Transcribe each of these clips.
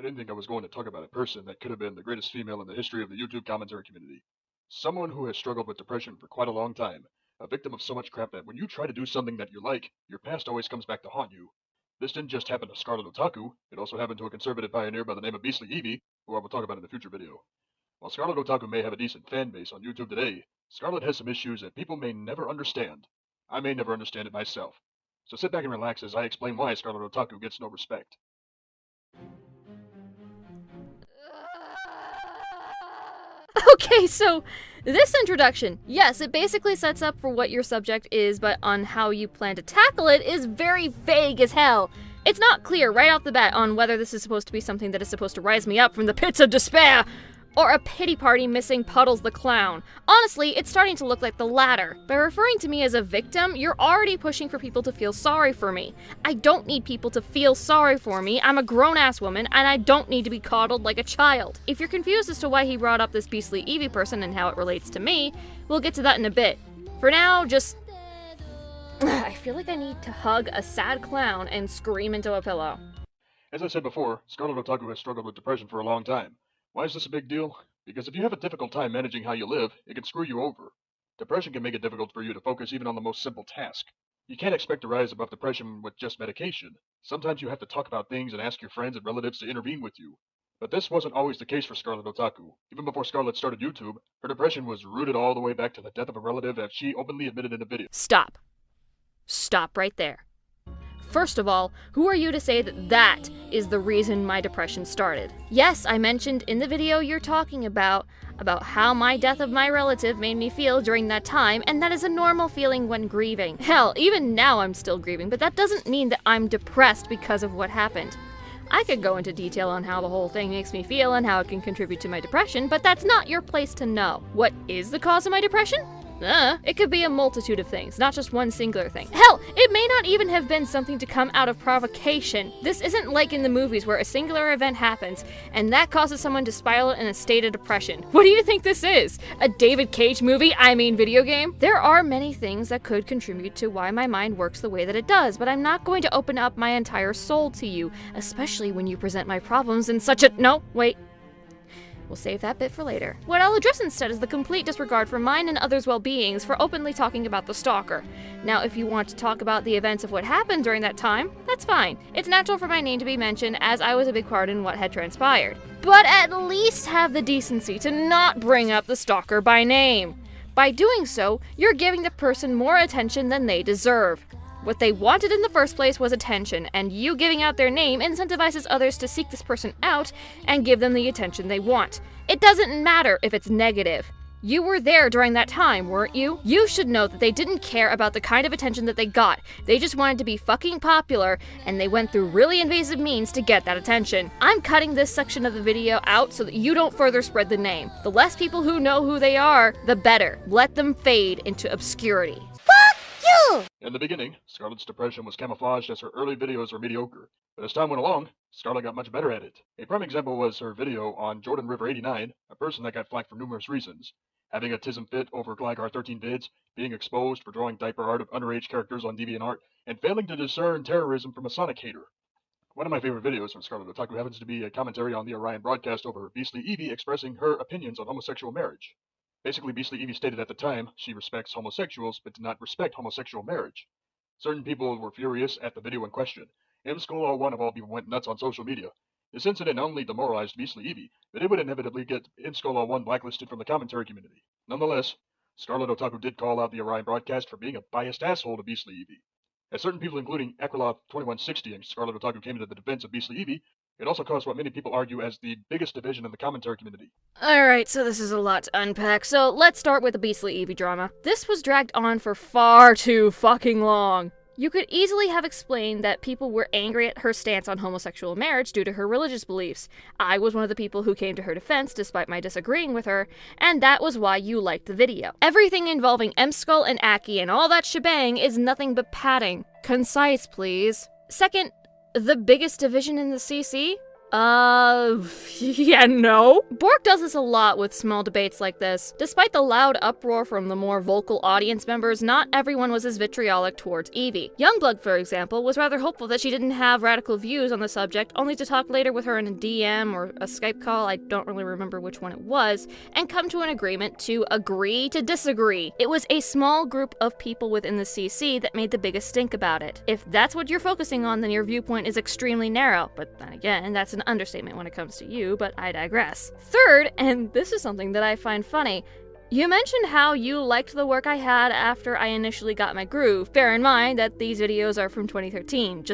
didn't think I was going to talk about a person that could have been the greatest female in the history of the YouTube commentary community. Someone who has struggled with depression for quite a long time. A victim of so much crap that when you try to do something that you like, your past always comes back to haunt you. This didn't just happen to Scarlet Otaku, it also happened to a conservative pioneer by the name of Beastly Evie, who I will talk about in a future video. While Scarlet Otaku may have a decent fan base on YouTube today, Scarlet has some issues that people may never understand. I may never understand it myself. So sit back and relax as I explain why Scarlet Otaku gets no respect. Okay, so this introduction, yes, it basically sets up for what your subject is, but on how you plan to tackle it is very vague as hell. It's not clear right off the bat on whether this is supposed to be something that is supposed to rise me up from the pits of despair, or a pity party missing Puddles the Clown. Honestly, it's starting to look like the latter. By referring to me as a victim, you're already pushing for people to feel sorry for me. I don't need people to feel sorry for me. I'm a grown-ass woman, and I don't need to be coddled like a child. If you're confused as to why he brought up this Beastly Evie person and how it relates to me, we'll get to that in a bit. For now, just... I feel like I need to hug a sad clown and scream into a pillow. As I said before, Scarlet Otaku has struggled with depression for a long time. Why is this a big deal? Because if you have a difficult time managing how you live, it can screw you over. Depression can make it difficult for you to focus even on the most simple task. You can't expect to rise above depression with just medication. Sometimes you have to talk about things and ask your friends and relatives to intervene with you. But this wasn't always the case for Scarlet Otaku. Even before Scarlet started YouTube, her depression was rooted all the way back to the death of a relative that she openly admitted in a video. Stop. Stop right there. First of all, who are you to say that that is the reason my depression started? Yes, I mentioned in the video you're talking about how my death of my relative made me feel during that time, and that is a normal feeling when grieving. Hell, even now I'm still grieving, but that doesn't mean that I'm depressed because of what happened. I could go into detail on how the whole thing makes me feel and how it can contribute to my depression, but that's not your place to know. What is the cause of my depression? It could be a multitude of things, not just one singular thing. Hell, it may not even have been something to come out of provocation. This isn't like in the movies where a singular event happens, and that causes someone to spiral in a state of depression. What do you think this is? A David Cage movie? I mean video game? There are many things that could contribute to why my mind works the way that it does, but I'm not going to open up my entire soul to you, especially when you present my problems in such a— No, wait. We'll save that bit for later. What I'll address instead is the complete disregard for mine and others' well-beings for openly talking about the stalker. Now, if you want to talk about the events of what happened during that time, that's fine. It's natural for my name to be mentioned, as I was a big part in what had transpired. But at least have the decency to not bring up the stalker by name. By doing so, you're giving the person more attention than they deserve. What they wanted in the first place was attention, and you giving out their name incentivizes others to seek this person out and give them the attention they want. It doesn't matter if it's negative. You were there during that time, weren't you? You should know that they didn't care about the kind of attention that they got. They just wanted to be fucking popular, and they went through really invasive means to get that attention. I'm cutting this section of the video out so that you don't further spread the name. The less people who know who they are, the better. Let them fade into obscurity. In the beginning, Scarlet's depression was camouflaged as her early videos were mediocre, but as time went along, Scarlet got much better at it. A prime example was her video on Jordan River 89, a person that got flack for numerous reasons. Having a tism fit over Gligar 13 vids, being exposed for drawing diaper art of underage characters on DeviantArt, and failing to discern terrorism from a Sonic hater. One of my favorite videos from Scarlet Otaku happens to be a commentary on the Orion broadcast over Beastly Evie expressing her opinions on homosexual marriage. Basically, Beastly Evie stated at the time she respects homosexuals, but did not respect homosexual marriage. Certain people were furious at the video in question. MSchool01 of all people went nuts on social media. This incident not only demoralized Beastly Evie, but it would inevitably get MSchool01 blacklisted from the commentary community. Nonetheless, Scarlet Otaku did call out the Orion broadcast for being a biased asshole to Beastly Evie. As certain people, including Akrolov2160 and Scarlet Otaku, came to the defense of Beastly Evie, it also caused what many people argue as the biggest division in the commentary community. Alright, so this is a lot to unpack, so let's start with the Beastly Evie drama. This was dragged on for far too fucking long. You could easily have explained that people were angry at her stance on homosexual marriage due to her religious beliefs. I was one of the people who came to her defense despite my disagreeing with her, and that was why you liked the video. Everything involving M-Skull and Aki and all that shebang is nothing but padding. Concise, please. Second, the biggest division in the CC? Yeah, no. Bourg does this a lot with small debates like this. Despite the loud uproar from the more vocal audience members, not everyone was as vitriolic towards Evie. Youngblood, for example, was rather hopeful that she didn't have radical views on the subject, only to talk later with her in a DM or a Skype call, I don't really remember which one it was, and come to an agreement to agree to disagree. It was a small group of people within the CC that made the biggest stink about it. If that's what you're focusing on, then your viewpoint is extremely narrow, but then again, that's an understatement when it comes to you, but I digress. Third, and this is something that I find funny, you mentioned how you liked the work I had after I initially got my groove. Bear in mind that these videos are from 2013.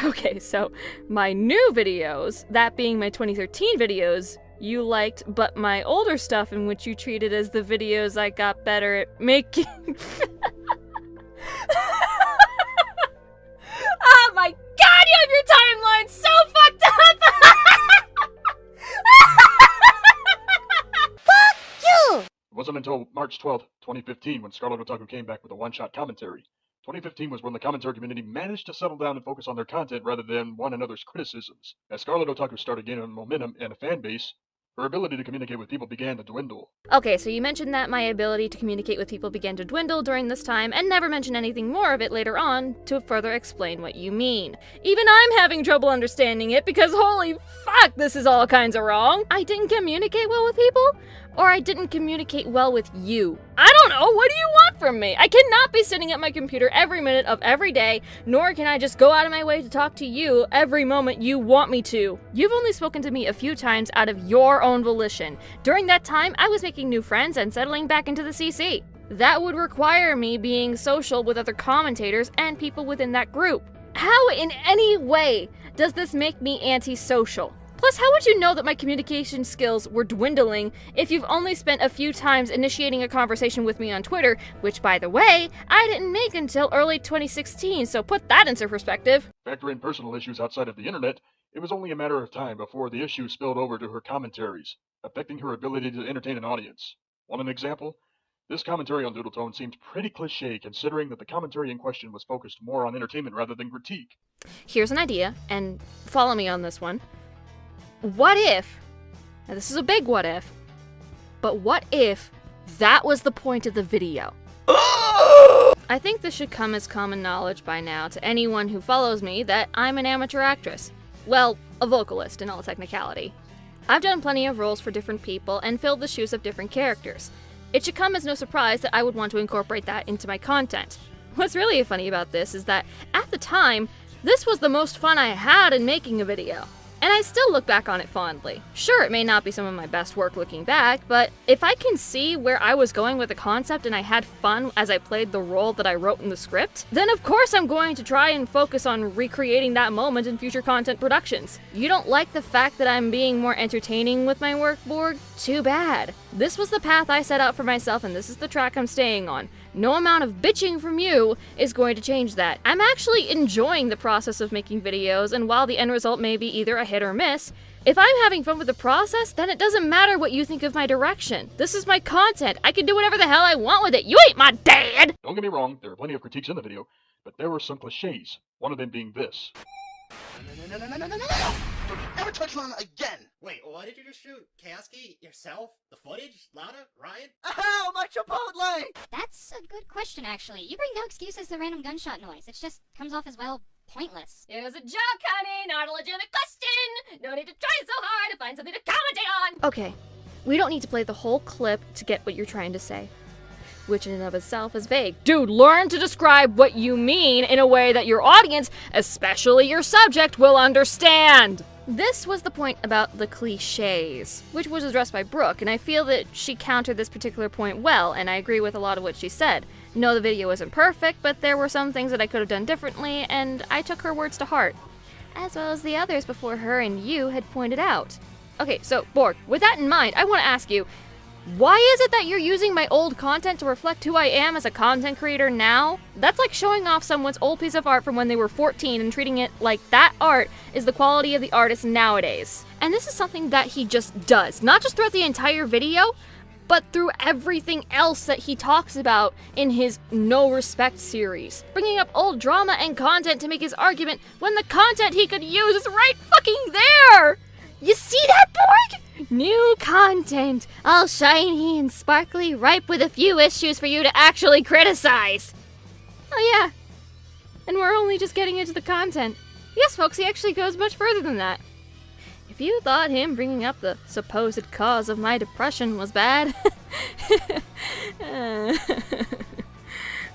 Okay, so my new videos, that being my 2013 videos, you liked, but my older stuff in which you treated as the videos I got better at making... Oh my god, you have your timeline so fucked up! Fuck you! It wasn't until March 12th, 2015 when Scarlet Otaku came back with a one-shot commentary. 2015 was when the commentary community managed to settle down and focus on their content rather than one another's criticisms. As Scarlet Otaku started gaining momentum and a fan base, her ability to communicate with people began to dwindle. Okay, so you mentioned that my ability to communicate with people began to dwindle during this time, and never mentioned anything more of it later on to further explain what you mean. Even I'm having trouble understanding it because holy fuck, this is all kinds of wrong. I didn't communicate well with people? Or I didn't communicate well with you? I don't know, what do you want from me? I cannot be sitting at my computer every minute of every day, nor can I just go out of my way to talk to you every moment you want me to. You've only spoken to me a few times out of your own volition. During that time, I was making new friends and settling back into the CC. That would require me being social with other commentators and people within that group. How in any way does this make me antisocial? Plus, how would you know that my communication skills were dwindling if you've only spent a few times initiating a conversation with me on Twitter, which, by the way, I didn't make until early 2016, so put that into perspective. Factor in personal issues outside of the internet, it was only a matter of time before the issue spilled over to her commentaries, affecting her ability to entertain an audience. Want an example? This commentary on Doodle Tone seems pretty cliche considering that the commentary in question was focused more on entertainment rather than critique. Here's an idea, and follow me on this one. What if, now this is a big what if, but what if that was the point of the video? I think this should come as common knowledge by now to anyone who follows me that I'm an amateur actress. Well, a vocalist in all technicality. I've done plenty of roles for different people and filled the shoes of different characters. It should come as no surprise that I would want to incorporate that into my content. What's really funny about this is that, at the time, this was the most fun I had in making a video. And I still look back on it fondly. Sure, it may not be some of my best work looking back, but if I can see where I was going with the concept and I had fun as I played the role that I wrote in the script, then of course I'm going to try and focus on recreating that moment in future content productions. You don't like the fact that I'm being more entertaining with my work, Bourg? Too bad. This was the path I set out for myself and this is the track I'm staying on. No amount of bitching from you is going to change that. I'm actually enjoying the process of making videos, and while the end result may be either a hit or miss, if I'm having fun with the process, then it doesn't matter what you think of my direction. This is my content. I can do whatever the hell I want with it. You ain't my dad! Don't get me wrong, there are plenty of critiques in the video, but there were some cliches, one of them being this. No. Don't ever touch Lana again! Wait, what did you just shoot? Chaoski? Yourself? The footage? Lana? Ryan? Ow, my Chipotle! That's a good question, actually. You bring no excuse as the random gunshot noise. It just comes off as, well, pointless. It was a joke, honey, not a legitimate question! No need to try so hard to find something to commentate on! Okay, we don't need to play the whole clip to get what you're trying to say. Which in and of itself is vague. Dude, learn to describe what you mean in a way that your audience, especially your subject, will understand! This was the point about the cliches, which was addressed by Brooke, and I feel that she countered this particular point well, and I agree with a lot of what she said. No, the video isn't perfect, but there were some things that I could have done differently, and I took her words to heart. As well as the others before her and you had pointed out. Okay, so, Bourg, with that in mind, I want to ask you, why is it that you're using my old content to reflect who I am as a content creator now? That's like showing off someone's old piece of art from when they were 14 and treating it like that art is the quality of the artist nowadays. And this is something that he just does, not just throughout the entire video, but through everything else that he talks about in his No Respect series. Bringing up old drama and content to make his argument when the content he could use is right fucking there! You see that, Borg? New content, all shiny and sparkly, ripe with a few issues for you to actually criticize. Oh yeah, and we're only just getting into the content. Yes, folks, he actually goes much further than that. If you thought him bringing up the supposed cause of my depression was bad...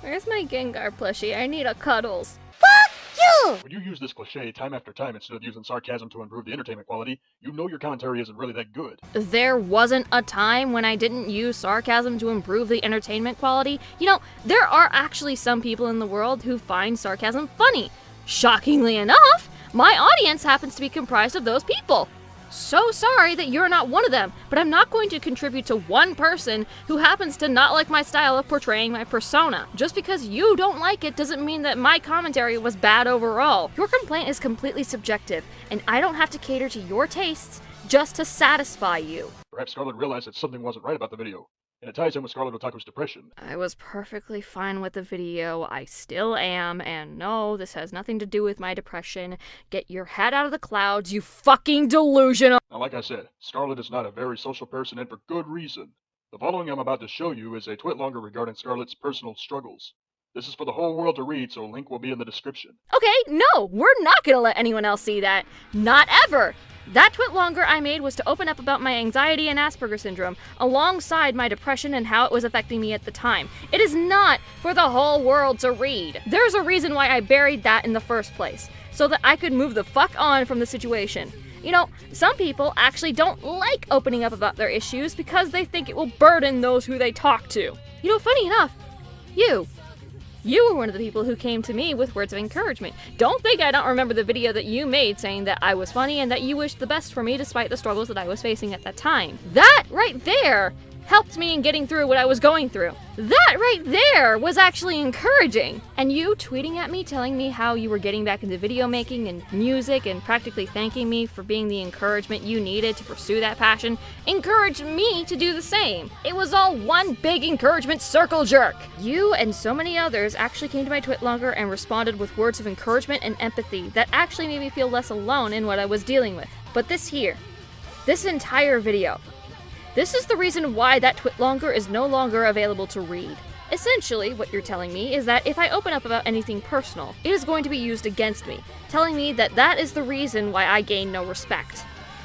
Where's my Gengar plushie? I need a cuddles. Fuck you! When you use this cliche time after time instead of using sarcasm to improve the entertainment quality, you know your commentary isn't really that good. There wasn't a time when I didn't use sarcasm to improve the entertainment quality. You know, there are actually some people in the world who find sarcasm funny. Shockingly enough, my audience happens to be comprised of those people. So sorry that you're not one of them, but I'm not going to contribute to one person who happens to not like my style of portraying my persona. Just because you don't like it doesn't mean that my commentary was bad overall. Your complaint is completely subjective, and I don't have to cater to your tastes just to satisfy you. Perhaps Scarlet realized that something wasn't right about the video, and it ties in with Scarlet Otaku's depression. I was perfectly fine with the video, I still am, and no, this has nothing to do with my depression. Get your head out of the clouds, you fucking delusional! Now, like I said, Scarlet is not a very social person, and for good reason. The following I'm about to show you is a twit longer regarding Scarlet's personal struggles. This is for the whole world to read, so a link will be in the description. Okay, no, we're not gonna let anyone else see that. Not ever! That twit longer I made was to open up about my anxiety and Asperger's syndrome, alongside my depression and how it was affecting me at the time. It is not for the whole world to read. There's a reason why I buried that in the first place, so that I could move the fuck on from the situation. You know, some people actually don't like opening up about their issues because they think it will burden those who they talk to. You know, funny enough, you were one of the people who came to me with words of encouragement. Don't think I don't remember the video that you made saying that I was funny and that you wished the best for me despite the struggles that I was facing at that time. That right there helped me in getting through what I was going through. That right there was actually encouraging. And you tweeting at me telling me how you were getting back into video making and music and practically thanking me for being the encouragement you needed to pursue that passion encouraged me to do the same. It was all one big encouragement circle jerk. You and so many others actually came to my twit longer and responded with words of encouragement and empathy that actually made me feel less alone in what I was dealing with. But this entire video, this is the reason why that twit longer is no longer available to read. Essentially, what you're telling me is that if I open up about anything personal, it is going to be used against me, telling me that that is the reason why I gain no respect.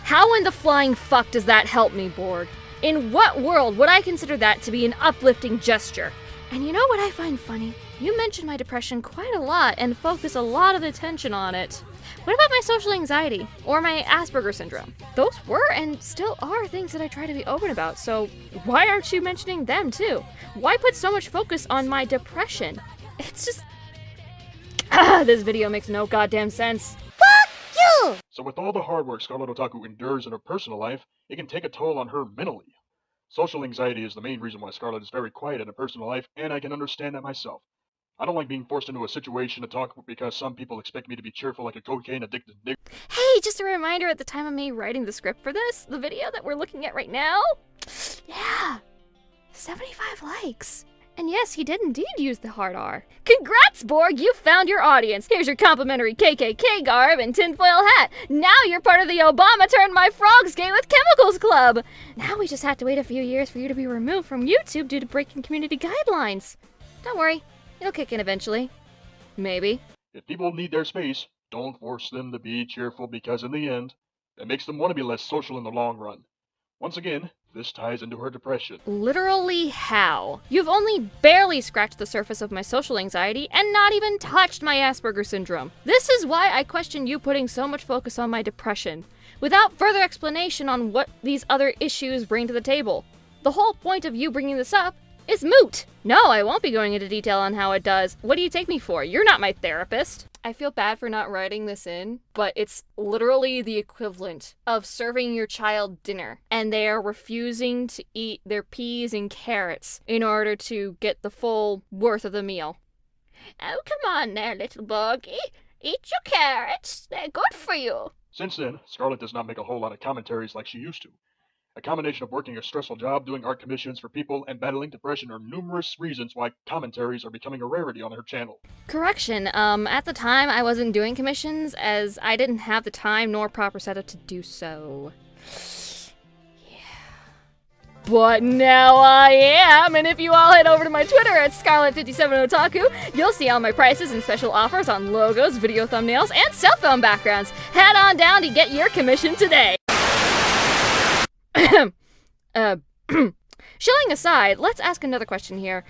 How in the flying fuck does that help me, Borg? In what world would I consider that to be an uplifting gesture? And you know what I find funny? You mention my depression quite a lot and focus a lot of attention on it. What about my social anxiety or my Asperger's syndrome? Those were and still are things that I try to be open about, so why aren't you mentioning them too? Why put so much focus on my depression? It's just... this video makes no goddamn sense. Fuck you! So with all the hard work Scarlet Otaku endures in her personal life, it can take a toll on her mentally. Social anxiety is the main reason why Scarlet is very quiet in her personal life, and I can understand that myself. I don't like being forced into a situation to talk because some people expect me to be cheerful like a cocaine-addicted nigger. Hey, just a reminder at the time of me writing the script for this, the video that we're looking at right now, yeah, 75 likes. And yes, he did indeed use the hard R. Congrats, Borg, you found your audience. Here's your complimentary KKK garb and tinfoil hat. Now you're part of the Obama turned my frogs gay with chemicals club. Now we just have to wait a few years for you to be removed from YouTube due to breaking community guidelines. Don't worry. It'll kick in eventually. Maybe. If people need their space, don't force them to be cheerful because in the end, that makes them want to be less social in the long run. Once again, this ties into her depression. Literally how? You've only barely scratched the surface of my social anxiety and not even touched my Asperger's syndrome. This is why I question you putting so much focus on my depression, without further explanation on what these other issues bring to the table. The whole point of you bringing this up is moot. No, I won't be going into detail on how it does. What do you take me for? You're not my therapist. I feel bad for not writing this in, but it's literally the equivalent of serving your child dinner, and they are refusing to eat their peas and carrots in order to get the full worth of the meal. Oh, come on there, little buggy. Eat your carrots. They're good for you. Since then, Scarlet does not make a whole lot of commentaries like she used to. A combination of working a stressful job, doing art commissions for people, and battling depression are numerous reasons why commentaries are becoming a rarity on her channel. Correction, at the time I wasn't doing commissions as I didn't have the time nor proper setup to do so. But now I am, and if you all head over to my Twitter at Scarlet57Otaku, you'll see all my prices and special offers on logos, video thumbnails, and cell phone backgrounds. Head on down to get your commission today. Shilling aside, let's ask another question here.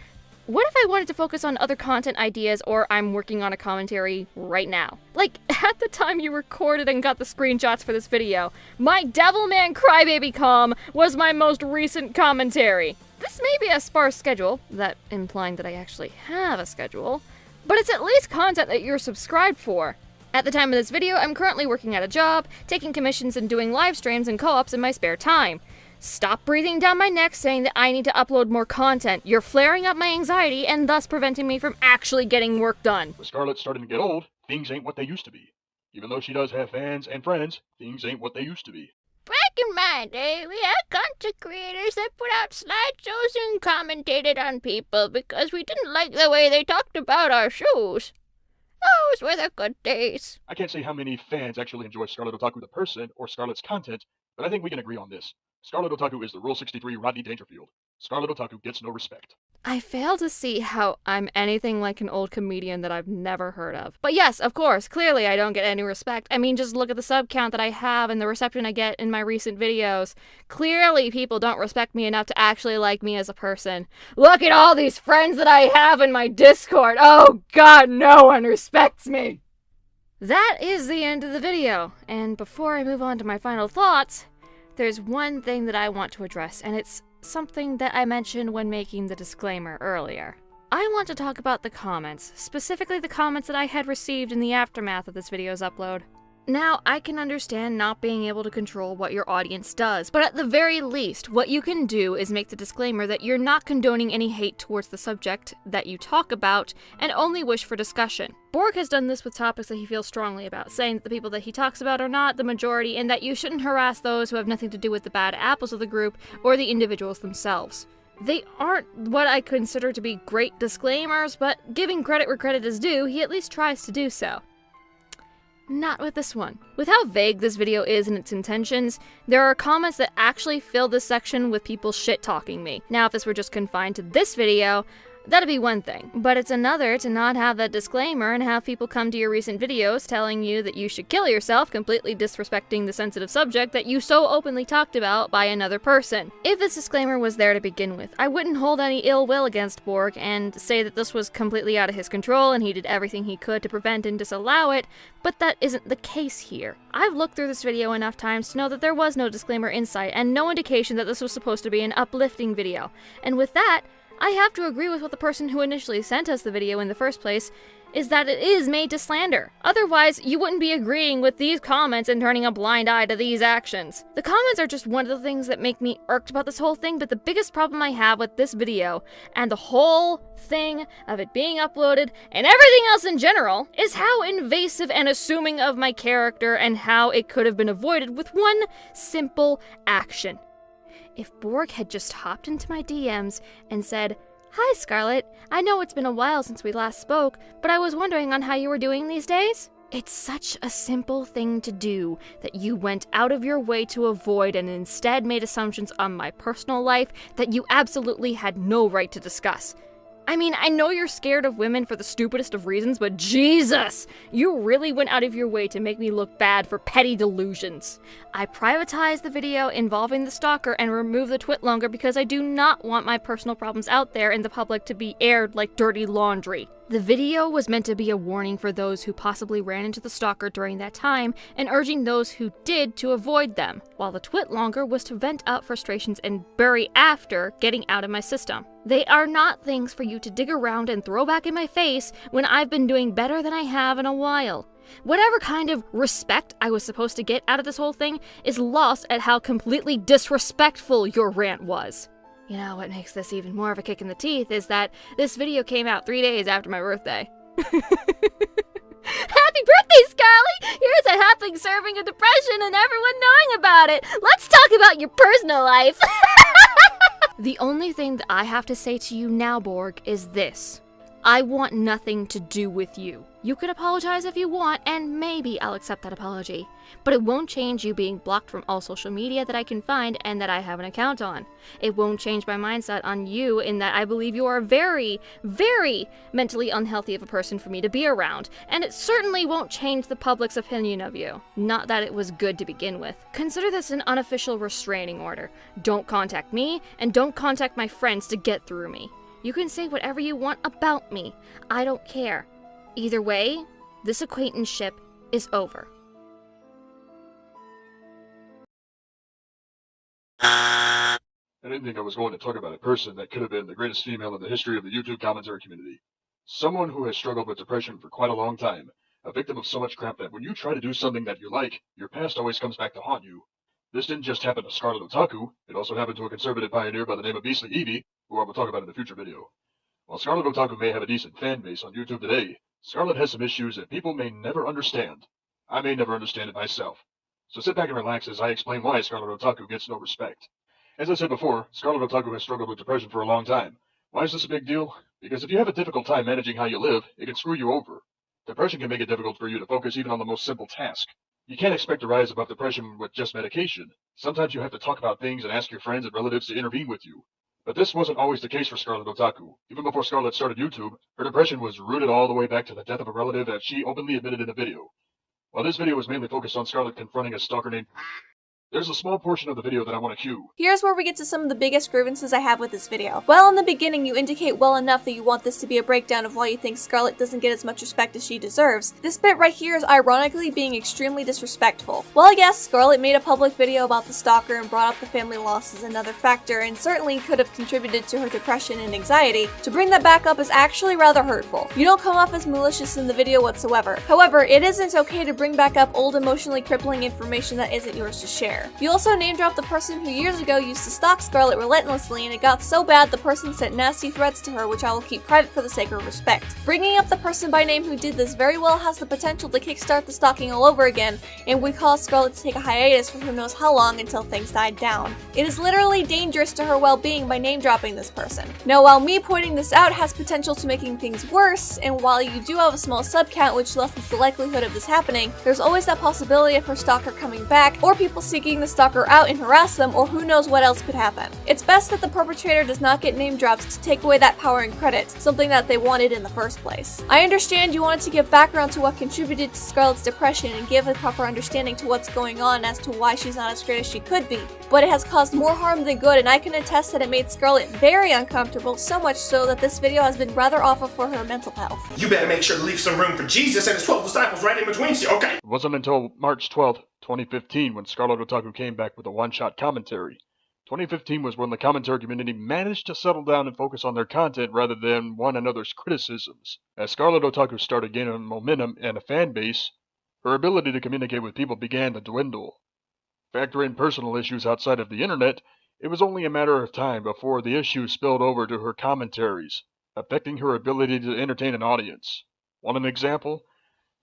What if I wanted to focus on other content ideas or I'm working on a commentary right now? Like, at the time you recorded and got the screenshots for this video, my Devilman Crybaby comm was my most recent commentary. This may be a sparse schedule, that implying that I actually have a schedule, but it's at least content that you're subscribed for. At the time of this video, I'm currently working at a job, taking commissions and doing live streams and co-ops in my spare time. Stop breathing down my neck saying that I need to upload more content. You're flaring up my anxiety and thus preventing me from actually getting work done. With Scarlet starting to get old, things ain't what they used to be. Even though she does have fans and friends, things ain't what they used to be. Back in my day, we had content creators that put out slideshows and commentated on people because we didn't like the way they talked about our shows. Those were the good days. I can't say how many fans actually enjoy Scarlet Otaku the person or Scarlet's content, but I think we can agree on this. Scarlet Otaku is the Rule 63 Rodney Dangerfield. Scarlet Otaku gets no respect. I fail to see how I'm anything like an old comedian that I've never heard of. But yes, of course, clearly I don't get any respect. I mean, just look at the sub count that I have and the reception I get in my recent videos. Clearly people don't respect me enough to actually like me as a person. Look at all these friends that I have in my Discord. Oh god, no one respects me. That is the end of the video. And before I move on to my final thoughts, there's one thing that I want to address, and it's something that I mentioned when making the disclaimer earlier. I want to talk about the comments, specifically the comments that I had received in the aftermath of this video's upload. Now, I can understand not being able to control what your audience does, but at the very least, what you can do is make the disclaimer that you're not condoning any hate towards the subject that you talk about, and only wish for discussion. Bourg has done this with topics that he feels strongly about, saying that the people that he talks about are not the majority, and that you shouldn't harass those who have nothing to do with the bad apples of the group, or the individuals themselves. They aren't what I consider to be great disclaimers, but giving credit where credit is due, he at least tries to do so. Not with this one. With how vague this video is in its intentions, there are comments that actually fill this section with people shit-talking me. Now, if this were just confined to this video, that'd be one thing. But it's another to not have that disclaimer and have people come to your recent videos telling you that you should kill yourself, completely disrespecting the sensitive subject that you so openly talked about by another person. If this disclaimer was there to begin with, I wouldn't hold any ill will against Bourg and say that this was completely out of his control and he did everything he could to prevent and disallow it, but that isn't the case here. I've looked through this video enough times to know that there was no disclaimer in sight and no indication that this was supposed to be an uplifting video. And with that, I have to agree with what the person who initially sent us the video in the first place, is that it is made to slander. Otherwise, you wouldn't be agreeing with these comments and turning a blind eye to these actions. The comments are just one of the things that make me irked about this whole thing, but the biggest problem I have with this video, and the whole thing of it being uploaded, and everything else in general, is how invasive and assuming of my character and how it could have been avoided with one simple action. If Bourg had just hopped into my DMs and said, "Hi Scarlet, I know it's been a while since we last spoke, but I was wondering on how you were doing these days?" It's such a simple thing to do that you went out of your way to avoid and instead made assumptions on my personal life that you absolutely had no right to discuss. I mean, I know you're scared of women for the stupidest of reasons, but Jesus! You really went out of your way to make me look bad for petty delusions. I privatized the video involving the stalker and removed the twit longer because I do not want my personal problems out there in the public to be aired like dirty laundry. The video was meant to be a warning for those who possibly ran into the stalker during that time and urging those who did to avoid them, while the twit longer was to vent out frustrations and bury after getting out of my system. They are not things for you to dig around and throw back in my face when I've been doing better than I have in a while. Whatever kind of respect I was supposed to get out of this whole thing is lost at how completely disrespectful your rant was. You know, what makes this even more of a kick in the teeth is that this video came out 3 days after my birthday. Happy birthday, Scarlet! Here's a halfling serving of depression and everyone knowing about it. Let's talk about your personal life. The only thing that I have to say to you now, Bourg, is this. I want nothing to do with you. You can apologize if you want, and maybe I'll accept that apology. But it won't change you being blocked from all social media that I can find and that I have an account on. It won't change my mindset on you in that I believe you are very, very mentally unhealthy of a person for me to be around. And it certainly won't change the public's opinion of you. Not that it was good to begin with. Consider this an unofficial restraining order. Don't contact me, and don't contact my friends to get through me. You can say whatever you want about me. I don't care. Either way, this acquaintanceship is over. I didn't think I was going to talk about a person that could have been the greatest female in the history of the YouTube commentary community. Someone who has struggled with depression for quite a long time. A victim of so much crap that when you try to do something that you like, your past always comes back to haunt you. This didn't just happen to Scarlet Otaku, it also happened to a conservative pioneer by the name of Beastly Evie, who I will talk about in a future video. While Scarlet Otaku may have a decent fan base on YouTube today, Scarlet has some issues that people may never understand. I may never understand it myself. So sit back and relax as I explain why Scarlet Otaku gets no respect. As I said before, Scarlet Otaku has struggled with depression for a long time. Why is this a big deal? Because if you have a difficult time managing how you live, it can screw you over. Depression can make it difficult for you to focus even on the most simple task. You can't expect to rise above depression with just medication. Sometimes you have to talk about things and ask your friends and relatives to intervene with you. But this wasn't always the case for Scarlet Otaku. Even before Scarlet started YouTube, her depression was rooted all the way back to the death of a relative that she openly admitted in a video. While this video was mainly focused on Scarlet confronting a stalker named... There's a small portion of the video that I want to cue. Here's where we get to some of the biggest grievances I have with this video. Well, in the beginning, you indicate well enough that you want this to be a breakdown of why you think Scarlet doesn't get as much respect as she deserves. This bit right here is ironically being extremely disrespectful. Well, yes, Scarlet made a public video about the stalker and brought up the family loss as another factor, and certainly could have contributed to her depression and anxiety. To bring that back up is actually rather hurtful. You don't come off as malicious in the video whatsoever. However, it isn't okay to bring back up old emotionally crippling information that isn't yours to share. You also name drop the person who years ago used to stalk Scarlet relentlessly, and it got so bad the person sent nasty threats to her, which I will keep private for the sake of respect. Bringing up the person by name who did this very well has the potential to kickstart the stalking all over again, and would cause Scarlet to take a hiatus for who knows how long until things died down. It is literally dangerous to her well-being by name dropping this person. Now, while me pointing this out has potential to making things worse, and while you do have a small sub count which lessens the likelihood of this happening, there's always that possibility of her stalker coming back, or people seeking the stalker out and harass them, or who knows what else could happen. It's best that the perpetrator does not get name dropped to take away that power and credit, something that they wanted in the first place. I understand you wanted to give background to what contributed to Scarlet's depression and give a proper understanding to what's going on as to why she's not as great as she could be, but it has caused more harm than good, and I can attest that it made Scarlet very uncomfortable, so much so that this video has been rather awful for her mental health. You better make sure to leave some room for Jesus and his 12 disciples right in between you, okay? It wasn't until March 12th, 2015 when Scarlet Otaku came back with a one-shot commentary. 2015 was when the commentary community managed to settle down and focus on their content rather than one another's criticisms. As Scarlet Otaku started gaining momentum and a fan base, her ability to communicate with people began to dwindle. Factor in personal issues outside of the internet, it was only a matter of time before the issues spilled over to her commentaries, affecting her ability to entertain an audience. Want an example?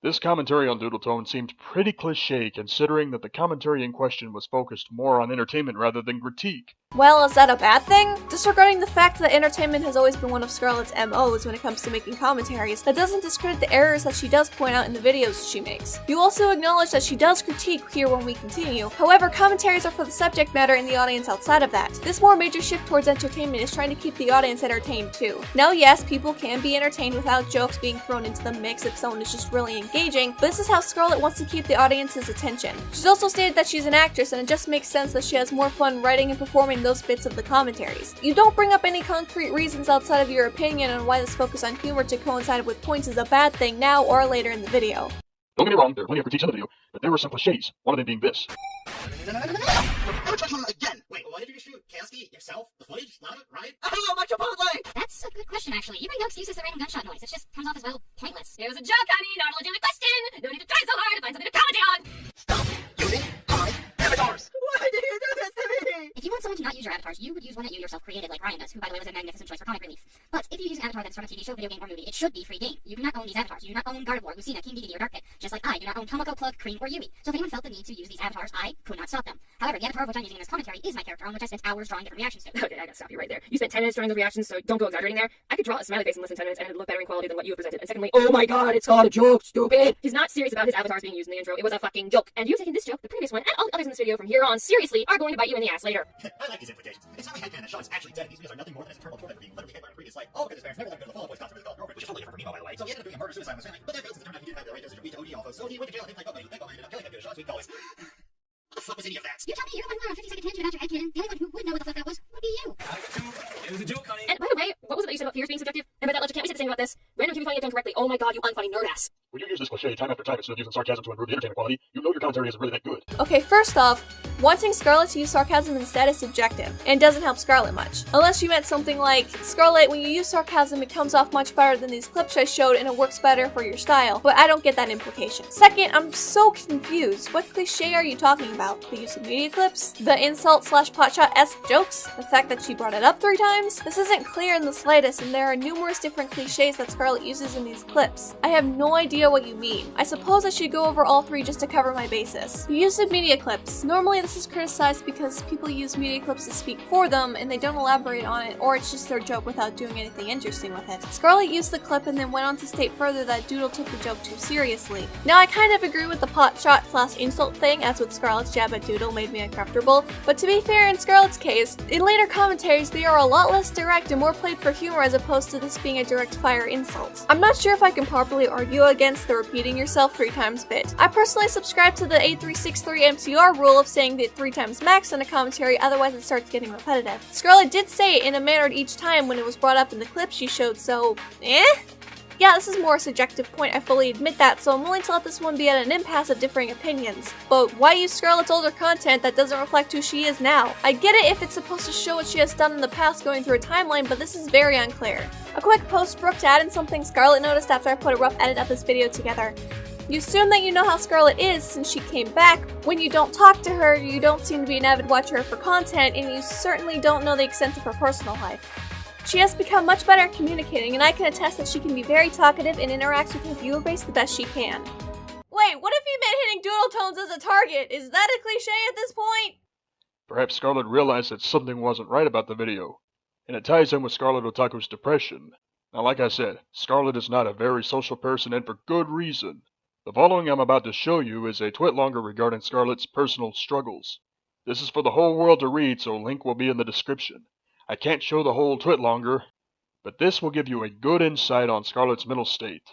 This commentary on Doodletone seemed pretty cliché considering that the commentary in question was focused more on entertainment rather than critique. Well, is that a bad thing? Disregarding the fact that entertainment has always been one of Scarlet's MOs when it comes to making commentaries, that doesn't discredit the errors that she does point out in the videos she makes. You also acknowledge that she does critique here when we continue. However, commentaries are for the subject matter and the audience outside of that. This more major shift towards entertainment is trying to keep the audience entertained too. Now yes, people can be entertained without jokes being thrown into the mix if someone is just really engaging, but this is how Scarlet wants to keep the audience's attention. She's also stated that she's an actress, and it just makes sense that she has more fun writing and performing those bits of the commentaries. You don't bring up any concrete reasons outside of your opinion on why this focus on humor to coincide with points is a bad thing now or later in the video. Don't get me wrong, there are plenty of critiques in the video, but there were some cliches, one of them being this. No. Never touch him again. Wait, what did you shoot? Kasky? Yourself? The footage? Lana? Ryan? Oh, my Chipotle! That's a good question, actually. You bring no excuse as the random gunshot noise. It just comes off as, well, pointless. It was a joke, honey, not a legitimate question. No need to try so hard to find something to commentate on. Stop using my avatars! Why did you do this to me? If you want someone to not use your avatars, you would use one that you yourself created, like Ryan does, who, by the way, was a magnificent choice for comic relief. But if you use an avatar that's from a TV show, video game, or movie, it should be free game. You do not own the these avatars. You do not own Gardevoir, Lucina, King Dedede, or Dark Pit, just like I do not own Tomoko, Plug, Cream, or Yui. So if anyone felt the need to use these avatars, I could not stop them. However, the avatar of which I'm using in this commentary is my character, on which I spent hours drawing different reactions to. Okay, I gotta stop you right there. You spent 10 minutes drawing the reactions, so don't go exaggerating there. I could draw a smiley face in less than 10 minutes and it'd look better in quality than what you have presented. And secondly, oh my god, it's called a joke, stupid! He's not serious about his avatars being used in the intro. It was a fucking joke. And you taking this joke, the previous one, and all the others in this video from here on seriously are going to bite you in the ass later. I like these implications. It's not my headcanon that Sean is actually dead. These videos are nothing more than his eternal torment of being literally hit by a previous life. All because his parents never let him go to the Fall Out Boy's concert with his girlfriend, which is totally different from Nemo, by the way. So he ended up doing a murder-suicide with his family. But that failed since it turned out he didn't have the right dosage of beta OD alpha, so he went to jail and didn't like Bubble. Thank God he ended up killing that good Sean's sweet toys. What the fuck was any of that? You tell me you're the one who went on a 50-second tangent about your headcanon. The only one who would know what the fuck that was would be you. It was a joke, honey. And by the way, what was it that you said about fears being subjective? And by that logic, can't we say the same about this? Random TV finding it done correctly. Oh my god, you unfunny nerd ass. When you use this cliche time after time instead of using sarcasm to improve the entertainment quality, you know your commentary isn't really that good. Okay, first off, wanting Scarlet to use sarcasm instead is subjective, and doesn't help Scarlet much. Unless you meant something like, Scarlet, when you use sarcasm it comes off much better than these clips I showed and it works better for your style, but I don't get that implication. Second, I'm so confused. What cliche are you talking about? The use of media clips? The insult/potshot-esque jokes? The fact that she brought it up 3 times? This isn't clear in the slightest, and there are numerous different cliches that Scarlet uses in these clips. I have no idea what you mean. I suppose I should go over all 3 just to cover my bases. The use of media clips. Normally this is criticized because people use media clips to speak for them and they don't elaborate on it, or it's just their joke without doing anything interesting with it. Scarlet used the clip and then went on to state further that Doodle took the joke too seriously. Now I kind of agree with the pot shot/insult thing, as with Scarlet's jab at Doodle made me uncomfortable, but to be fair in Scarlet's case, in later commentaries they are a lot less direct and more played for humor as opposed to this being a direct fire insult. I'm not sure if I can properly argue against the repeating yourself 3 times bit. I personally subscribe to the 8363 MCR rule of saying it 3 times max in a commentary, otherwise it starts getting repetitive. Scarlet did say it in a manner each time when it was brought up in the clip she showed, so yeah, this is more a subjective point, I fully admit that, so I'm willing to let this one be at an impasse of differing opinions. But why use Scarlet's older content that doesn't reflect who she is now? I get it if it's supposed to show what she has done in the past going through a timeline, but this is very unclear. A quick post-Brooke to add in something Scarlet noticed after I put a rough edit of this video together. You assume that you know how Scarlet is since she came back. When you don't talk to her, you don't seem to be an avid watcher of her content, and you certainly don't know the extent of her personal life. She has become much better at communicating, and I can attest that she can be very talkative and interacts with her viewer base the best she can. Wait, what if you meant hitting doodle tones as a target? Is that a cliche at this point? Perhaps Scarlet realized that something wasn't right about the video, and it ties in with Scarlet Otaku's depression. Now like I said, Scarlet is not a very social person, and for good reason. The following I'm about to show you is a twit longer regarding Scarlet's personal struggles. This is for the whole world to read, so link will be in the description. I can't show the whole twit longer, but this will give you a good insight on Scarlet's mental state.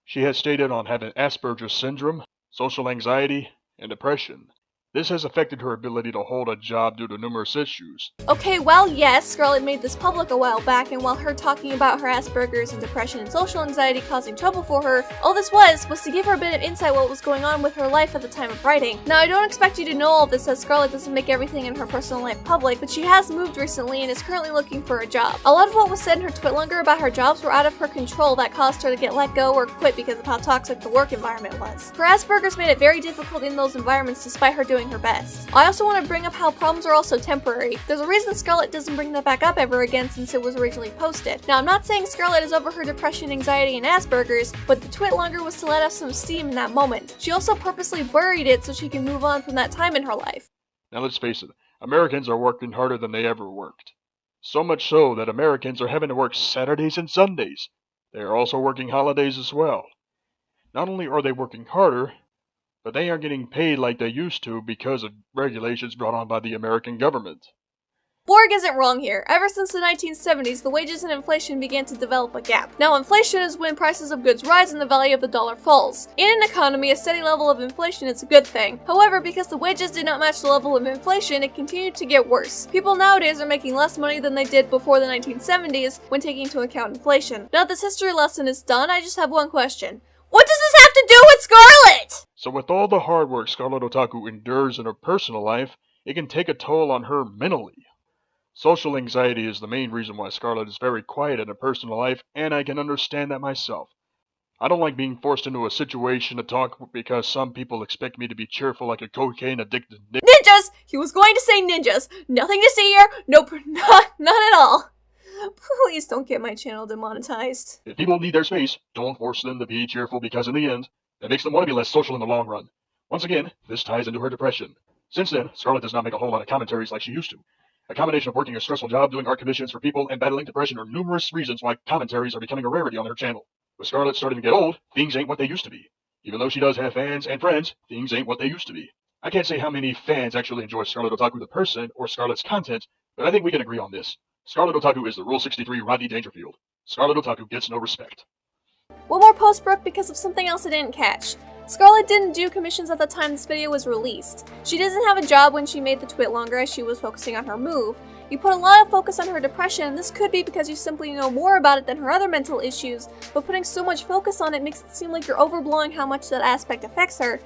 She has stated on having Asperger's syndrome, social anxiety, and depression. This has affected her ability to hold a job due to numerous issues. Okay, well, yes, Scarlet made this public a while back, and while her talking about her Asperger's and depression and social anxiety causing trouble for her, all this was to give her a bit of insight what was going on with her life at the time of writing. Now, I don't expect you to know all of this, as Scarlet doesn't make everything in her personal life public, but she has moved recently and is currently looking for a job. A lot of what was said in her twitlonger about her jobs were out of her control that caused her to get let go or quit because of how toxic the work environment was. Her Asperger's made it very difficult in those environments despite her doing her best. I also want to bring up how problems are also temporary. There's a reason Scarlet doesn't bring that back up ever again since it was originally posted. Now, I'm not saying Scarlet is over her depression, anxiety, and Asperger's, but the twitlonger was to let off some steam in that moment. She also purposely buried it so she can move on from that time in her life. Now let's face it, Americans are working harder than they ever worked. So much so that Americans are having to work Saturdays and Sundays. They are also working holidays as well. Not only are they working harder, but they aren't getting paid like they used to because of regulations brought on by the American government. Bourg isn't wrong here. Ever since the 1970s, the wages and inflation began to develop a gap. Now, inflation is when prices of goods rise and the value of the dollar falls. In an economy, a steady level of inflation is a good thing. However, because the wages did not match the level of inflation, it continued to get worse. People nowadays are making less money than they did before the 1970s when taking into account inflation. Now that this history lesson is done, I just have one question. What does this have to do with Scarlet? So with all the hard work Scarlet Otaku endures in her personal life, it can take a toll on her mentally. Social anxiety is the main reason why Scarlet is very quiet in her personal life, and I can understand that myself. I don't like being forced into a situation to talk because some people expect me to be cheerful like a cocaine-addicted ninjas! He was going to say ninjas. Nothing to see here. Nope, not at all. Please don't get my channel demonetized. If people need their space, don't force them to be cheerful because in the end, that makes them want to be less social in the long run. Once again, this ties into her depression. Since then, Scarlet does not make a whole lot of commentaries like she used to. A combination of working a stressful job, doing art commissions for people, and battling depression are numerous reasons why commentaries are becoming a rarity on her channel. With Scarlet starting to get old, things ain't what they used to be. Even though she does have fans and friends, things ain't what they used to be. I can't say how many fans actually enjoy Scarlet Otaku the person or Scarlet's content, but I think we can agree on this. Scarlet Otaku is the Rule 63 Rodney Dangerfield. Scarlet Otaku gets no respect. One more post, Brooke, because of something else I didn't catch. Scarlet didn't do commissions at the time this video was released. She doesn't have a job when she made the twit longer as she was focusing on her move. You put a lot of focus on her depression, and this could be because you simply know more about it than her other mental issues, but putting so much focus on it makes it seem like you're overblowing how much that aspect affects her.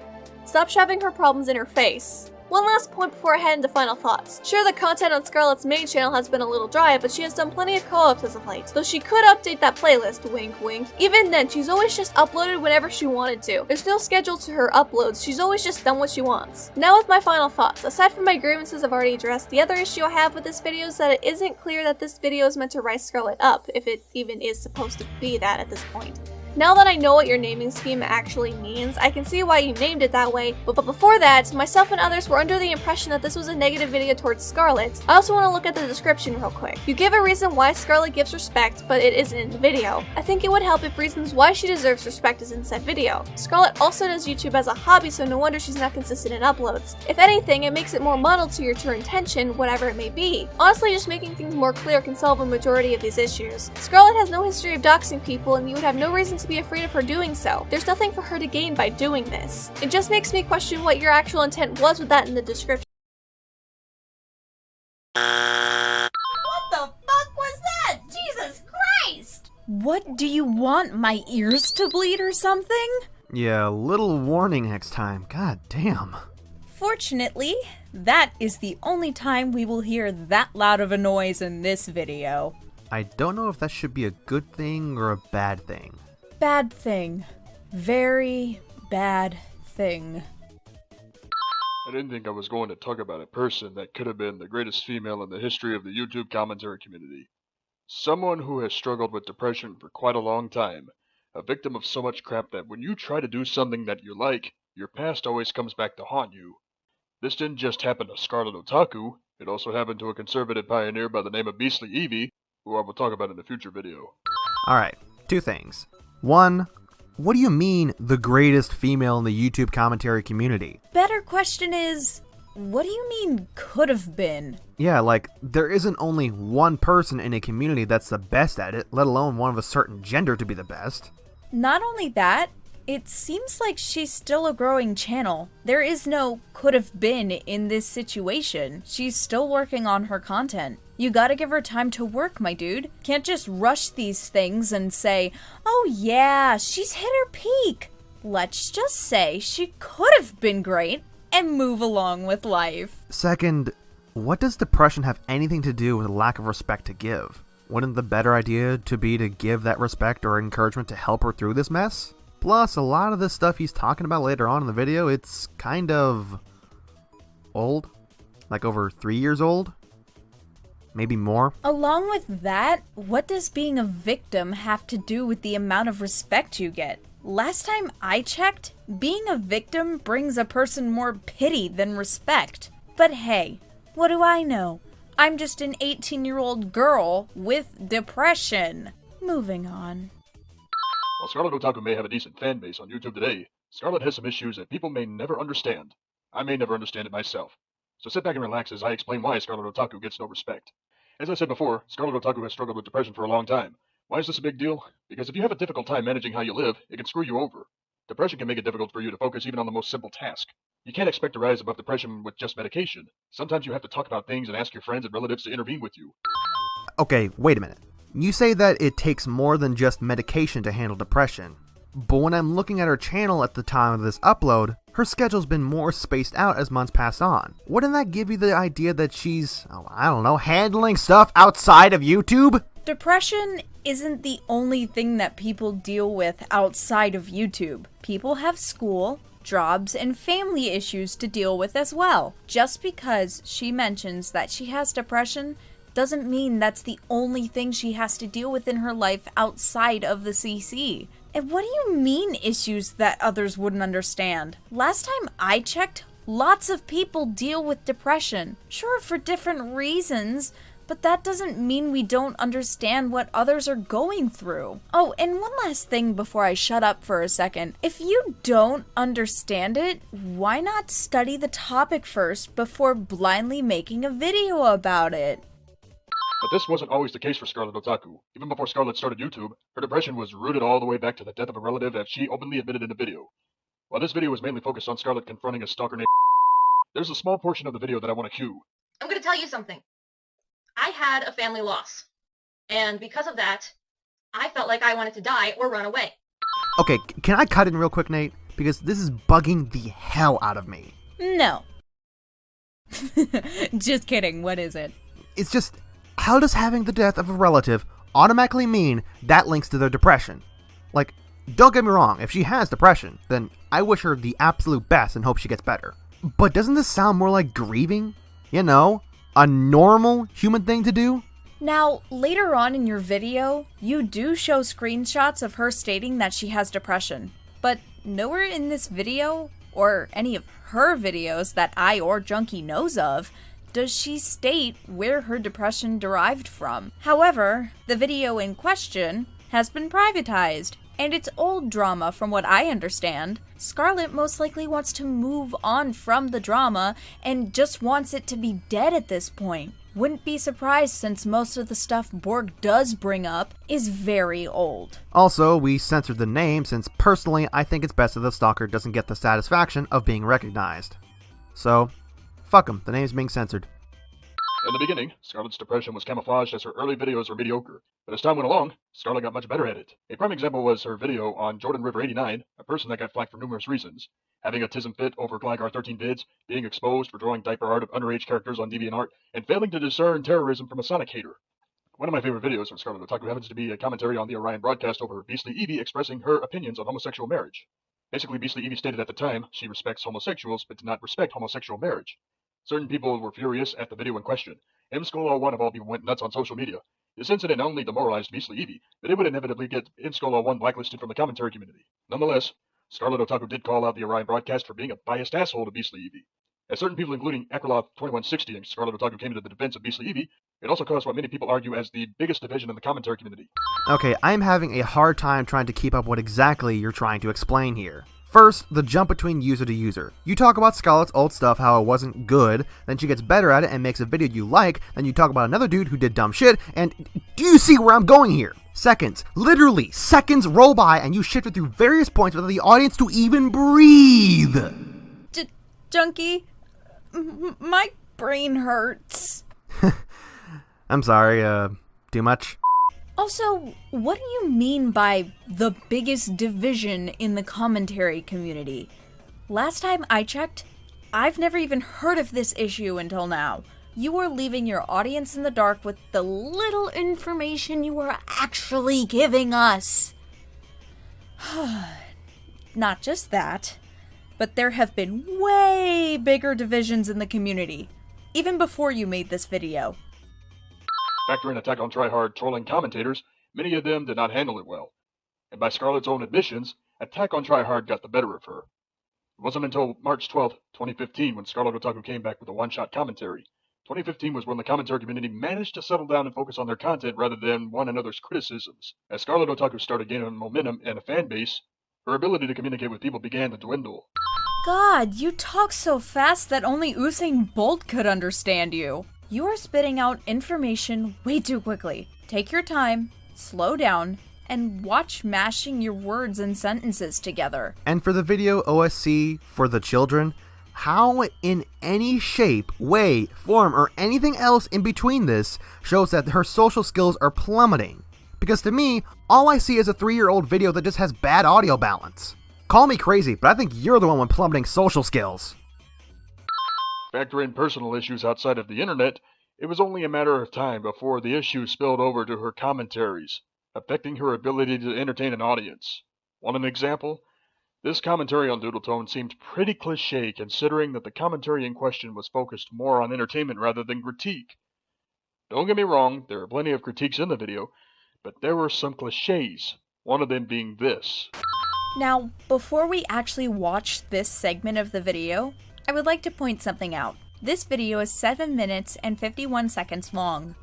Stop shoving her problems in her face. One last point before I head into final thoughts. Sure, the content on Scarlet's main channel has been a little dry, but she has done plenty of co-ops as of late. Though she could update that playlist, wink wink. Even then, she's always just uploaded whenever she wanted to. There's no schedule to her uploads, she's always just done what she wants. Now with my final thoughts. Aside from my grievances I've already addressed, the other issue I have with this video is that it isn't clear that this video is meant to rise Scarlet up, if it even is supposed to be that at this point. Now that I know what your naming scheme actually means, I can see why you named it that way, but before that, myself and others were under the impression that this was a negative video towards Scarlet. I also want to look at the description real quick. You give a reason why Scarlet gives respect, but it isn't in the video. I think it would help if reasons why she deserves respect is in said video. Scarlet also does YouTube as a hobby, so no wonder she's not consistent in uploads. If anything, it makes it more muddled to your true intention, whatever it may be. Honestly, just making things more clear can solve a majority of these issues. Scarlet has no history of doxing people, and you would have no reason to be afraid of her doing so. There's nothing for her to gain by doing this. It just makes me question what your actual intent was with that in the description. What the fuck was that? Jesus Christ! What, do you want my ears to bleed or something? Yeah, little warning next time. God damn. Fortunately, that is the only time we will hear that loud of a noise in this video. I don't know if that should be a good thing or a bad thing. Bad thing. Very bad thing. I didn't think I was going to talk about a person that could have been the greatest female in the history of the YouTube commentary community. Someone who has struggled with depression for quite a long time. A victim of so much crap that when you try to do something that you like, your past always comes back to haunt you. This didn't just happen to Scarlet Otaku, it also happened to a conservative pioneer by the name of Beastly Evie, who I will talk about in a future video. Alright, two things. One, what do you mean the greatest female in the YouTube commentary community? Better question is, what do you mean could have been? Yeah, like, there isn't only one person in a community that's the best at it, let alone one of a certain gender to be the best. Not only that, it seems like she's still a growing channel. There is no could have been in this situation. She's still working on her content. You gotta give her time to work, my dude. Can't just rush these things and say, oh yeah, she's hit her peak. Let's just say she could have been great and move along with life. Second, what does depression have anything to do with a lack of respect to give? Wouldn't the better idea to be to give that respect or encouragement to help her through this mess? Plus, a lot of this stuff he's talking about later on in the video, it's kind of old. Like over 3 years old? Maybe more? Along with that, what does being a victim have to do with the amount of respect you get? Last time I checked, being a victim brings a person more pity than respect. But hey, what do I know? I'm just an 18-year-old girl with depression. Moving on. While Scarlet Otaku may have a decent fan base on YouTube today, Scarlet has some issues that people may never understand. I may never understand it myself. So sit back and relax as I explain why Scarlet Otaku gets no respect. As I said before, Scarlet Otaku has struggled with depression for a long time. Why is this a big deal? Because if you have a difficult time managing how you live, it can screw you over. Depression can make it difficult for you to focus even on the most simple task. You can't expect to rise above depression with just medication. Sometimes you have to talk about things and ask your friends and relatives to intervene with you. Okay, wait a minute. You say that it takes more than just medication to handle depression. But when I'm looking at her channel at the time of this upload, her schedule's been more spaced out as months pass on. Wouldn't that give you the idea that she's, I don't know, handling stuff outside of YouTube? Depression isn't the only thing that people deal with outside of YouTube. People have school, jobs, and family issues to deal with as well. Just because she mentions that she has depression doesn't mean that's the only thing she has to deal with in her life outside of the CC. And what do you mean issues that others wouldn't understand? Last time I checked, lots of people deal with depression. Sure, for different reasons, but that doesn't mean we don't understand what others are going through. Oh, and one last thing before I shut up for a second. If you don't understand it, why not study the topic first before blindly making a video about it? But this wasn't always the case for Scarlet Otaku. Even before Scarlet started YouTube, her depression was rooted all the way back to the death of a relative, as she openly admitted in a video. While this video was mainly focused on Scarlet confronting a stalker named there's a small portion of the video that I want to cue. I'm gonna tell you something. I had a family loss. And because of that, I felt like I wanted to die or run away. Okay, can I cut in real quick, Nate? Because this is bugging the hell out of me. No. Just kidding, what is it? It's just, how does having the death of a relative automatically mean that links to their depression? Like, don't get me wrong, if she has depression, then I wish her the absolute best and hope she gets better. But doesn't this sound more like grieving? You know, a normal human thing to do? Now, later on in your video, you do show screenshots of her stating that she has depression. But nowhere in this video, or any of her videos that I or Junkie knows of, does she state where her depression derived from. However, the video in question has been privatized, and it's old drama from what I understand. Scarlet most likely wants to move on from the drama and just wants it to be dead at this point. Wouldn't be surprised since most of the stuff Bourg does bring up is very old. Also, we censored the name since personally I think it's best that the stalker doesn't get the satisfaction of being recognized. So, fuck him, the name's being censored. In the beginning, Scarlet's depression was camouflaged as her early videos were mediocre, but as time went along, Scarlet got much better at it. A prime example was her video on Jordan River 89, a person that got flack for numerous reasons. Having a tism fit over Gligar 13 vids, being exposed for drawing diaper art of underage characters on DeviantArt, and failing to discern terrorism from a Sonic hater. One of my favorite videos from Scarlet Otaku happens to be a commentary on the Orion broadcast over Beastly Eevee expressing her opinions on homosexual marriage. Basically, Beastly Eevee stated at the time she respects homosexuals but did not respect homosexual marriage. Certain people were furious at the video in question. MSchool01 of all people went nuts on social media. This incident not only demoralized Beastly Eevee, but it would inevitably get MSchool01 blacklisted from the commentary community. Nonetheless, Scarlet Otaku did call out the Orion broadcast for being a biased asshole to Beastly Eevee. As certain people, including Akrolov2160 and Scarlet Otaku, came to the defense of Beastly Eevee, it also caused what many people argue as the biggest division in the commentary community. Okay, I'm having a hard time trying to keep up what exactly you're trying to explain here. First, the jump between user to user. You talk about Scarlet's old stuff, how it wasn't good, then she gets better at it and makes a video you like, then you talk about another dude who did dumb shit, and do you see where I'm going here? Seconds, literally seconds roll by and you shifted through various points without the audience to even breathe. Junkie, my brain hurts. I'm sorry, too much? Also, what do you mean by the biggest division in the commentary community? Last time I checked, I've never even heard of this issue until now. You are leaving your audience in the dark with the little information you are actually giving us. Not just that, but there have been way bigger divisions in the community, even before you made this video. Factor in Attack on Tryhard trolling commentators, many of them did not handle it well. And by Scarlet's own admissions, Attack on Tryhard got the better of her. It wasn't until March 12, 2015 when Scarlet Otaku came back with a one-shot commentary. 2015 was when the commentary community managed to settle down and focus on their content rather than one another's criticisms. As Scarlet Otaku started gaining momentum and a fan base, her ability to communicate with people began to dwindle. God, you talk so fast that only Usain Bolt could understand you. You are spitting out information way too quickly. Take your time, slow down, and watch mashing your words and sentences together. And for the video OSC for the children, how in any shape, way, form, or anything else in between this shows that her social skills are plummeting? Because to me, all I see is a 3-year-old video that just has bad audio balance. Call me crazy, but I think you're the one with plummeting social skills. Factor in personal issues outside of the internet, it was only a matter of time before the issue spilled over to her commentaries, affecting her ability to entertain an audience. Want an example? This commentary on Doodle Tone seemed pretty cliché considering that the commentary in question was focused more on entertainment rather than critique. Don't get me wrong, there are plenty of critiques in the video, but there were some cliches, one of them being this. Now, before we actually watch this segment of the video, I would like to point something out. This video is 7 minutes and 51 seconds long.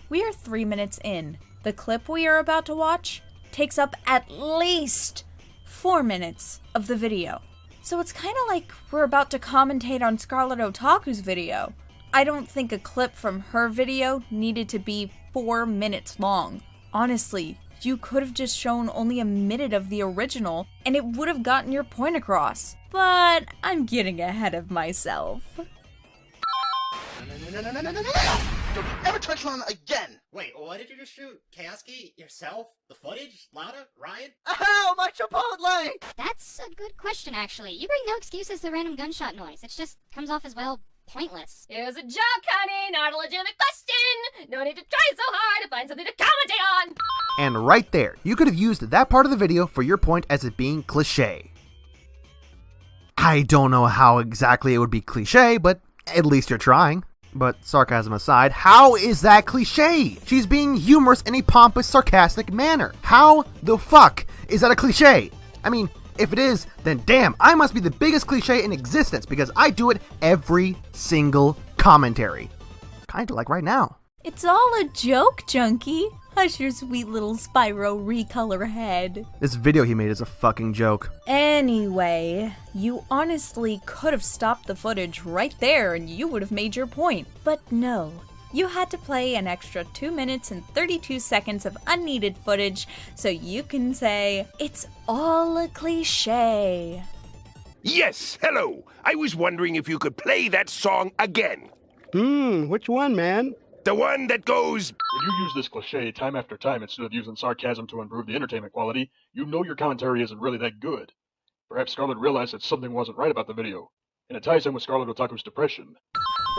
We are 3 minutes in. The clip we are about to watch takes up at least 4 minutes of the video. So it's kind of like we're about to commentate on Scarlet Otaku's video. I don't think a clip from her video needed to be 4 minutes long. Honestly, you could have just shown only a minute of the original and it would have gotten your point across. But I'm getting ahead of myself. No. Don't you ever touch Lana again! Wait, what did you just shoot? Kaosuke? Yourself? The footage? Lana? Ryan? Ow, my Chipotle! That's a good question, actually. You bring no excuses to the random gunshot noise. It just comes off as, well, pointless. It was a joke, honey, not a legitimate question. No need to try so hard to find something to commentate on. And right there, you could have used that part of the video for your point as it being cliche. I don't know how exactly it would be cliche, but at least you're trying. But sarcasm aside, how is that cliche? She's being humorous in a pompous, sarcastic manner. How the fuck is that a cliche? I mean, if it is, then damn, I must be the biggest cliche in existence because I do it every single commentary. Kinda like right now. It's all a joke, Junkie. Hush your sweet little Spyro recolor head. This video he made is a fucking joke. Anyway, you honestly could have stopped the footage right there and you would have made your point. But no, you had to play an extra 2 minutes and 32 seconds of unneeded footage so you can say, it's all a cliche. Yes, hello. I was wondering if you could play that song again. Which one, man? The one that goes... When you use this cliche time after time instead of using sarcasm to improve the entertainment quality, you know your commentary isn't really that good. Perhaps Scarlet realized that something wasn't right about the video, and it ties in with Scarlet Otaku's depression.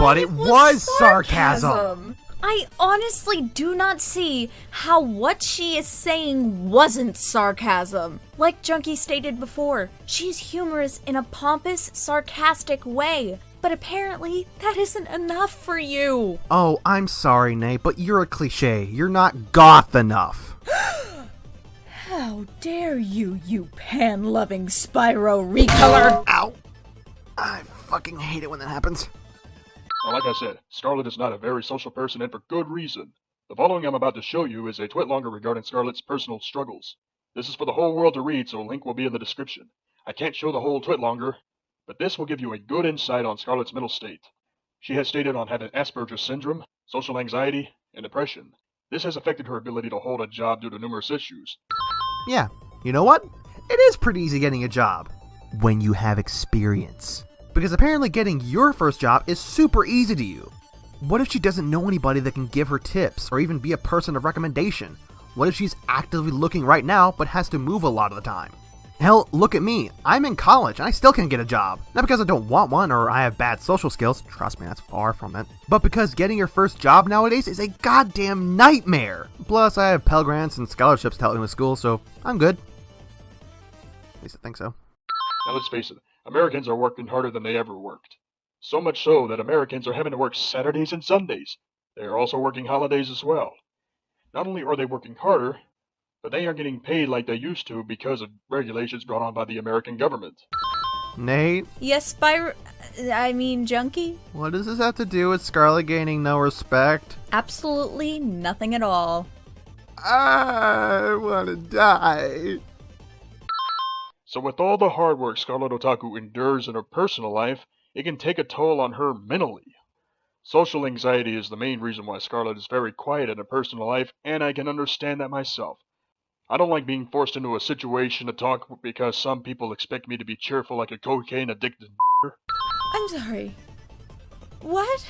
But it was sarcasm! I honestly do not see how what she is saying wasn't sarcasm. Like Junkie stated before, she's humorous in a pompous, sarcastic way. But apparently, that isn't enough for you. Oh, I'm sorry, Nate, but you're a cliche. You're not goth enough. How dare you, you pan-loving Spyro recolor! Ow! I fucking hate it when that happens. Now, like I said, Scarlet is not a very social person, and for good reason. The following I'm about to show you is a twit longer regarding Scarlet's personal struggles. This is for the whole world to read, so a link will be in the description. I can't show the whole twit longer, but this will give you a good insight on Scarlet's mental state. She has stated on having Asperger's syndrome, social anxiety, and depression. This has affected her ability to hold a job due to numerous issues. Yeah, you know what? It is pretty easy getting a job. When you have experience. Because apparently getting your first job is super easy to you. What if she doesn't know anybody that can give her tips, or even be a person of recommendation? What if she's actively looking right now, but has to move a lot of the time? Hell, look at me. I'm in college and I still can't get a job. Not because I don't want one or I have bad social skills. Trust me, that's far from it. But because getting your first job nowadays is a goddamn nightmare. Plus, I have Pell Grants and scholarships to help me with school, so I'm good. At least I think so. Now let's face it, Americans are working harder than they ever worked. So much so that Americans are having to work Saturdays and Sundays. They are also working holidays as well. Not only are they working harder, but they aren't getting paid like they used to because of regulations brought on by the American government. Nate? Yes, Junkie? What does this have to do with Scarlet gaining no respect? Absolutely nothing at all. I wanna die. So with all the hard work Scarlet Otaku endures in her personal life, it can take a toll on her mentally. Social anxiety is the main reason why Scarlet is very quiet in her personal life, and I can understand that myself. I don't like being forced into a situation to talk because some people expect me to be cheerful like a cocaine-addicted I'm sorry. What?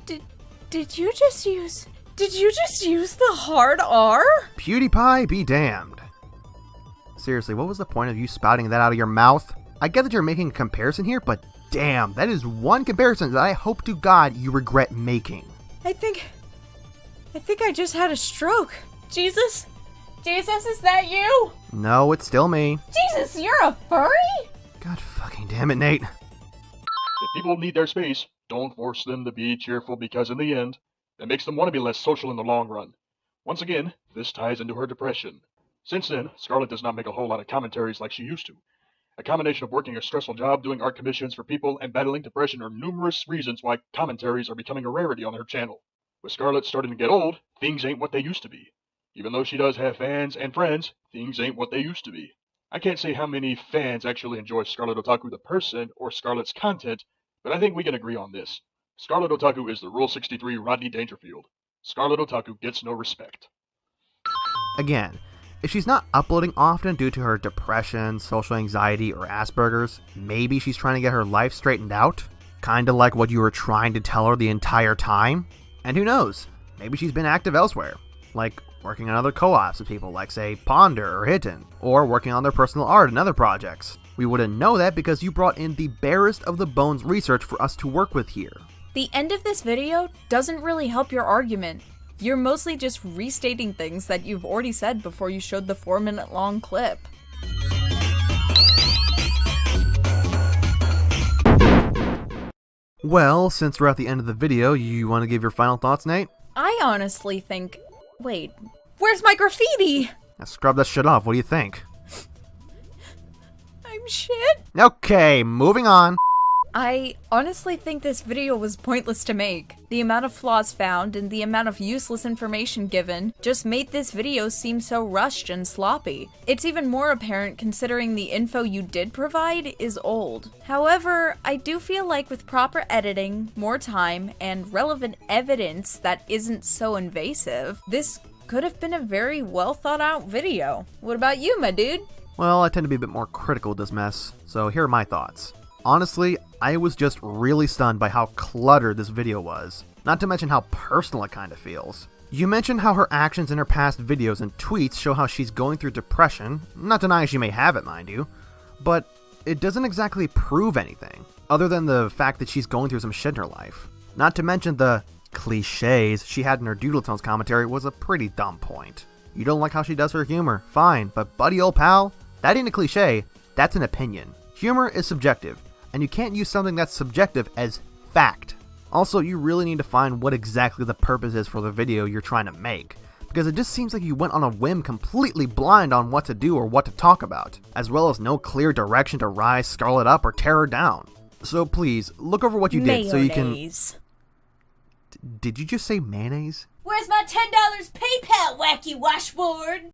Did you just use the hard R? PewDiePie be damned. Seriously, what was the point of you spouting that out of your mouth? I get that you're making a comparison here, but damn, that is one comparison that I hope to God you regret making. I think I just had a stroke. Jesus? Jesus, is that you? No, it's still me. Jesus, you're a furry? God fucking damn it, Nate. If people need their space, don't force them to be cheerful because in the end, that makes them want to be less social in the long run. Once again, this ties into her depression. Since then, Scarlet does not make a whole lot of commentaries like she used to. A combination of working a stressful job, doing art commissions for people, and battling depression are numerous reasons why commentaries are becoming a rarity on her channel. With Scarlet starting to get old, things ain't what they used to be. Even though she does have fans and friends, things ain't what they used to be. I can't say how many fans actually enjoy Scarlet Otaku the person or Scarlet's content, but I think we can agree on this. Scarlet Otaku is the Rule 63 Rodney Dangerfield. Scarlet Otaku gets no respect. Again, if she's not uploading often due to her depression, social anxiety, or Asperger's, maybe she's trying to get her life straightened out? Kinda like what you were trying to tell her the entire time? And who knows, maybe she's been active elsewhere, like working on other co-ops with people like, say, Ponder or Hitten, or working on their personal art and other projects. We wouldn't know that because you brought in the barest of the bones research for us to work with here. The end of this video doesn't really help your argument. You're mostly just restating things that you've already said before you showed the 4-minute long clip. Well, since we're at the end of the video, you want to give your final thoughts, Nate? I honestly think... Wait, where's my graffiti? Now scrub that shit off, what do you think? I'm shit. Okay, moving on. I honestly think this video was pointless to make. The amount of flaws found and the amount of useless information given just made this video seem so rushed and sloppy. It's even more apparent considering the info you did provide is old. However, I do feel like with proper editing, more time, and relevant evidence that isn't so invasive, this could have been a very well thought out video. What about you, my dude? Well, I tend to be a bit more critical of this mess, so here are my thoughts. Honestly, I was just really stunned by how cluttered this video was, not to mention how personal it kinda feels. You mentioned how her actions in her past videos and tweets show how she's going through depression, not denying she may have it, mind you, but it doesn't exactly prove anything, other than the fact that she's going through some shit in her life. Not to mention the cliches she had in her Doodles commentary was a pretty dumb point. You don't like how she does her humor, fine, but buddy old pal, that ain't a cliche, that's an opinion. Humor is subjective, and you can't use something that's subjective as fact. Also, you really need to find what exactly the purpose is for the video you're trying to make, because it just seems like you went on a whim completely blind on what to do or what to talk about, as well as no clear direction to rise Scarlet up or tear her down. So please, look over what you did so you can... Did you just say mayonnaise? Where's my $10 PayPal, wacky washboard?